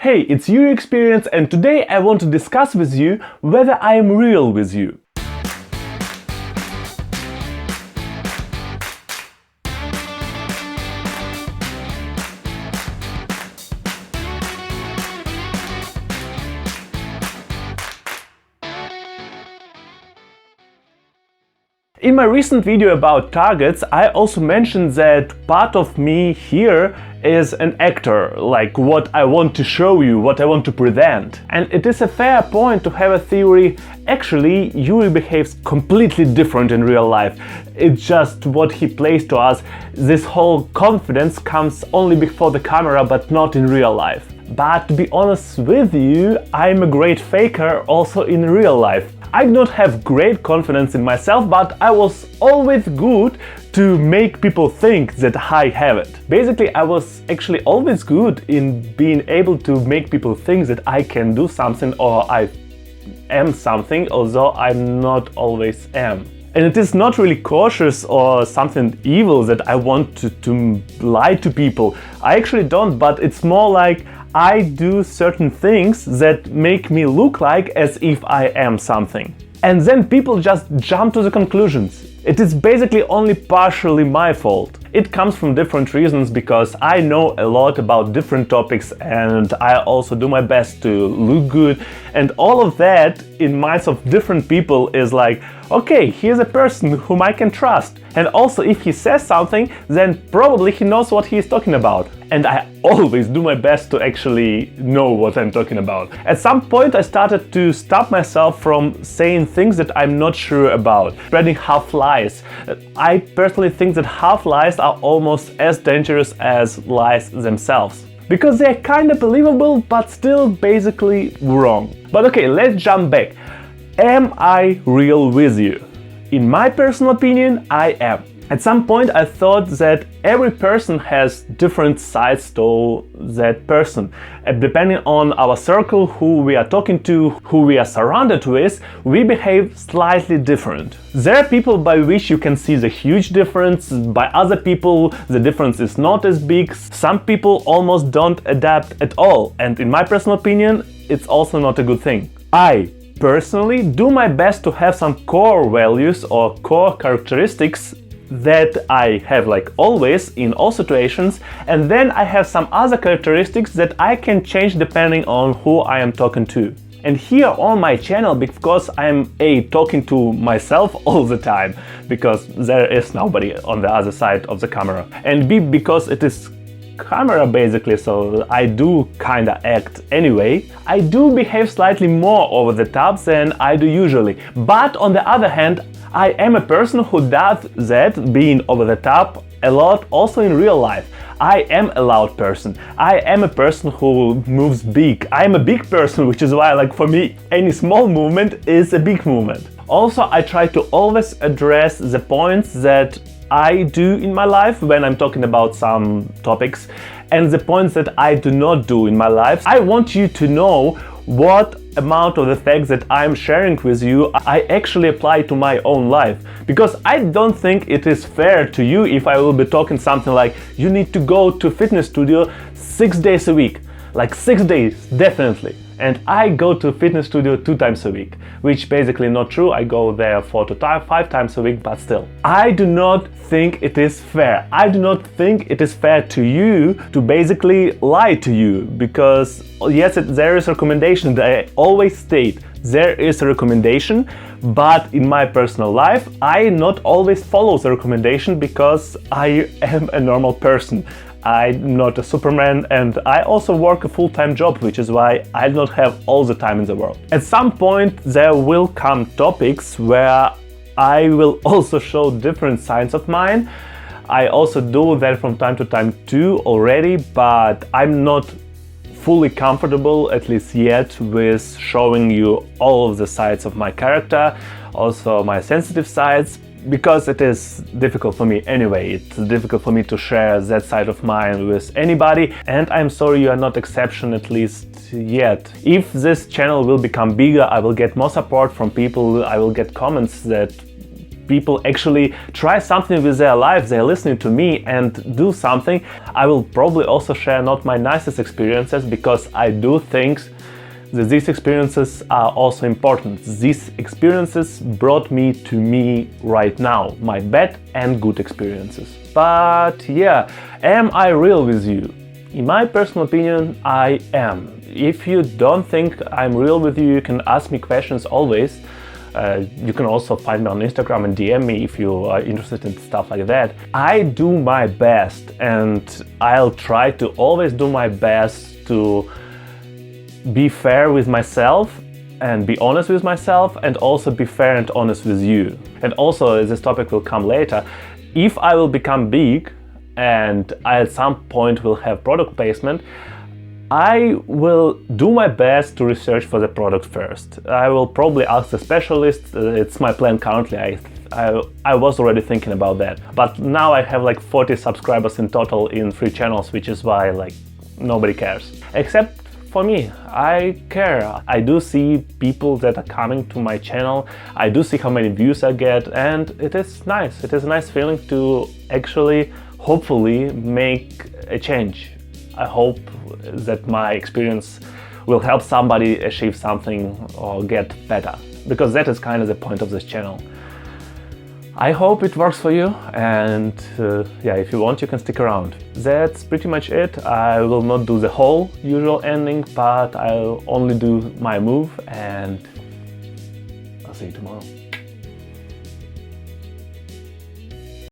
Hey, it's Yury Experience, and today I want to discuss with you whether I am real with you. In my recent video about targets, I also mentioned that part of me here is an actor, like what I want to show you, what I want to present. And it is a fair point to have a theory, actually Yury behaves completely different in real life. It's just what he plays to us. This whole confidence comes only before the camera, but not in real life. But to be honest with you, I'm a great faker also in real life. I do not have great confidence in myself, but I was always good to make people think that I have it. Basically, I was actually always good in being able to make people think that I can do something or I am something, although I'm not always am. And it is not really cautious or something evil that I want to lie to people. I actually don't, but it's more like I do certain things that make me look like as if I am something. And then people just jump to the conclusions. It is basically only partially my fault. It comes from different reasons because I know a lot about different topics and I also do my best to look good, and all of that in minds of different people is like, okay, here's a person whom I can trust, and also if he says something, then probably he knows what he is talking about. And I always do my best to actually know what I'm talking about. At some point I started to stop myself from saying things that I'm not sure about, spreading half-lies. I personally think that half-lies are almost as dangerous as lies themselves, because they're kind of believable but still basically wrong. But okay, let's jump back. Am I real with you? In my personal opinion, I am. At some point I thought that every person has different sides to that person. Depending on our circle, who we are talking to, who we are surrounded with, we behave slightly different. There are people by which you can see the huge difference, by other people the difference is not as big. Some people almost don't adapt at all, and in my personal opinion, it's also not a good thing. I personally do my best to have some core values or core characteristics that I have like always in all situations, and then I have some other characteristics that I can change depending on who I am talking to. And here on my channel, because I'm talking to myself all the time, because there is nobody on the other side of the camera, and B, because it is camera basically, so I do kinda act anyway. I do behave slightly more over the top than I do usually, but on the other hand, I am a person who does that, being over the top, a lot also in real life. I am a loud person. I am a person who moves big. I am a big person, which is why, like, for me, any small movement is a big movement. Also, I try to always address the points that I do in my life when I'm talking about some topics, and the points that I do not do in my life. I want you to know what amount of the facts that I'm sharing with you I actually apply to my own life, because I don't think it is fair to you if I will be talking something like you need to go to fitness studio 6 days a week, like 6 days definitely, and I go to fitness studio 2 times a week, which basically not true. I go there 4 to 5 times a week, but still I do not think it is fair. I do not think it is fair to you to basically lie to you, because yes, there is a recommendation that I always state. There is a recommendation, but in my personal life I not always follow the recommendation because I am a normal person. I'm not a Superman, and I also work a full-time job, which is why I do not have all the time in the world. At some point there will come topics where I will also show different sides of mine. I also do that from time to time too already, but I'm not fully comfortable, at least yet, with showing you all of the sides of my character, also my sensitive sides, because it is difficult for me anyway. It's difficult for me to share that side of mine with anybody, and I'm sorry you are not exception, at least yet. If this channel will become bigger, I will get more support from people, I will get comments that people actually try something with their lives, they're listening to me and do something. I will probably also share not my nicest experiences, because I do think that these experiences are also important. These experiences brought me to me right now, my bad and good experiences. But yeah, am I real with you? In my personal opinion, I am. If you don't think I'm real with you, you can ask me questions always. You can also find me on Instagram and DM me if you are interested in stuff like that. I do my best, and I'll try to always do my best to be fair with myself and be honest with myself, and also be fair and honest with you. And also, this topic will come later, if I will become big and I at some point will have product placement, I will do my best to research for the product first. I will probably ask the specialist. It's my plan currently. I was already thinking about that. But now I have like 40 subscribers in total in 3 channels, which is why like nobody cares. Except for me, I care. I do see people that are coming to my channel. I do see how many views I get, and it is nice. It is a nice feeling to actually, hopefully, make a change. I hope that my experience will help somebody achieve something or get better, because that is kind of the point of this channel. I hope it works for you, and yeah, if you want, you can stick around. That's pretty much it. I will not do the whole usual ending, but I'll only do my move, and I'll see you tomorrow.